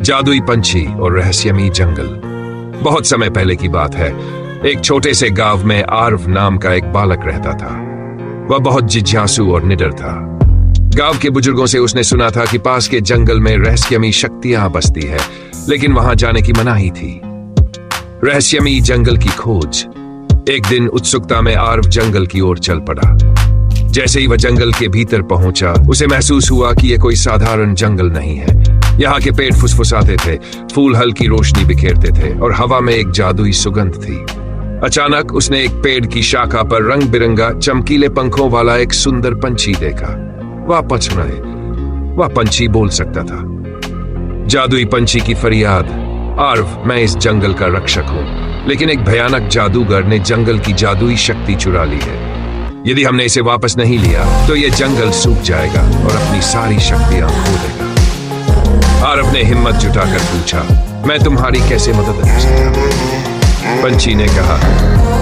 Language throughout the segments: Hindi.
जादुई पंछी और रहस्यमयी जंगल। बहुत समय पहले की बात है। एक छोटे से गांव में आर्व नाम का एक बालक रहता था। वह बहुत जिज्ञासु और निडर था। गांव के बुजुर्गों से उसने सुना था कि पास के जंगल में रहस्यमयी शक्तियां बसती है, लेकिन वहां जाने की मनाही थी। रहस्यमयी जंगल की खोज। एक दिन उत्सुकता में आर्व जंगल की ओर चल पड़ा। जैसे ही वह जंगल के भीतर पहुंचा, उसे महसूस हुआ कि यह कोई साधारण जंगल नहीं है। यहाँ के पेड़ फुसफुसाते थे, फूल हल्की रोशनी बिखेरते थे और हवा में एक जादुई सुगंध थी। अचानक उसने एक पेड़ की शाखा पर रंग बिरंगा चमकीले पंखों वाला एक सुंदर पंछी देखा। वह पंछी बोल सकता था। जादुई पंछी की फरियाद, आर्व, मैं इस जंगल का रक्षक हूं, लेकिन एक भयानक जादूगर ने जंगल की जादुई शक्ति चुरा ली है। यदि हमने इसे वापस नहीं लिया तो यह जंगल सूख जाएगा और अपनी सारी शक्तियां खो देगा। आर्व ने हिम्मत जुटाकर पूछा, मैं तुम्हारी कैसे मदद कर सकता हूं? पंछी ने कहा,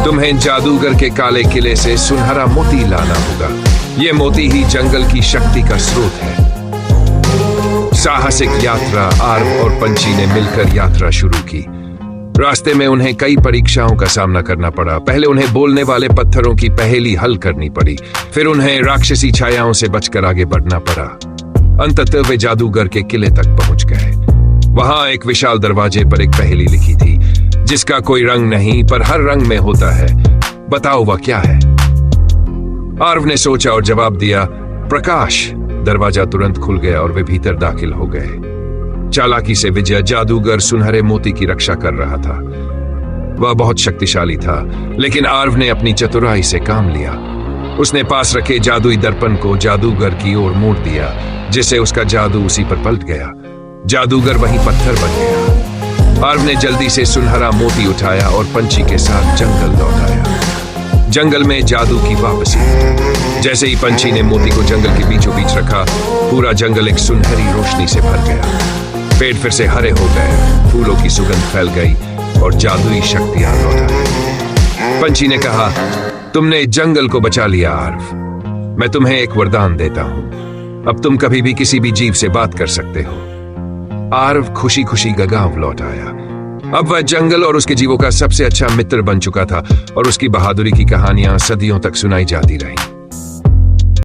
तुम्हें जादूगर के काले किले से सुनहरा मोती लाना होगा। यह मोती ही जंगल की शक्ति का स्रोत है। साहसिक यात्रा। आर्व और पंछी ने मिलकर यात्रा शुरू की। रास्ते में उन्हें कई परीक्षाओं का सामना करना पड़ा। पहले उन्हें बोलने वाले पत्थरों की पहेली हल करनी पड़ी, फिर उन्हें राक्षसी छायाओं से बचकर आगे बढ़ना पड़ा। अंततः वे जादूगर के किले तक पहुंच गए। वहां एक विशाल दरवाजे पर एक पहेली लिखी थी, जिसका कोई रंग नहीं पर हर रंग में होता है। बताओ वह क्या है? आर्व ने सोचा और जवाब दिया, प्रकाश। दरवाजा तुरंत खुल गया और वे भीतर दाखिल हो गए। चालाकी से विजय जादूगर सुनहरे मोती की रक्षा कर रहा था। वह बहुत शक्तिशाली था, लेकिन आर्व ने अपनी चतुराई से काम लिया। उसने पास रखे जादुई दर्पण को जादूगर की ओर मोड़ दिया, जिससे उसका जादू उसी पर पलट गया। जादूगर वहीं पत्थर बन गया। आर्व ने जल्दी से सुनहरा मोती उठाया और पंछी के साथ जंगल लौट आया। जंगल में जादू की वापसी। जैसे ही पंछी ने मोती को जंगल के बीचों बीच रखा, पूरा जंगल एक सुनहरी रोशनी से भर गया। पेड़ फिर से हरे हो गए, फूलों की सुगंध फैल गई और जादुई शक्तियां लौट आई। पंछी ने कहा, तुमने जंगल को बचा लिया आर्व। मैं तुम्हें एक वरदान देता हूं। अब तुम कभी भी किसी भी जीव से बात कर सकते हो। आर्व खुशी खुशी गांव लौट आया। अब वह जंगल और उसके जीवों का सबसे अच्छा मित्र बन चुका था और उसकी बहादुरी की कहानियां सदियों तक सुनाई जाती रही।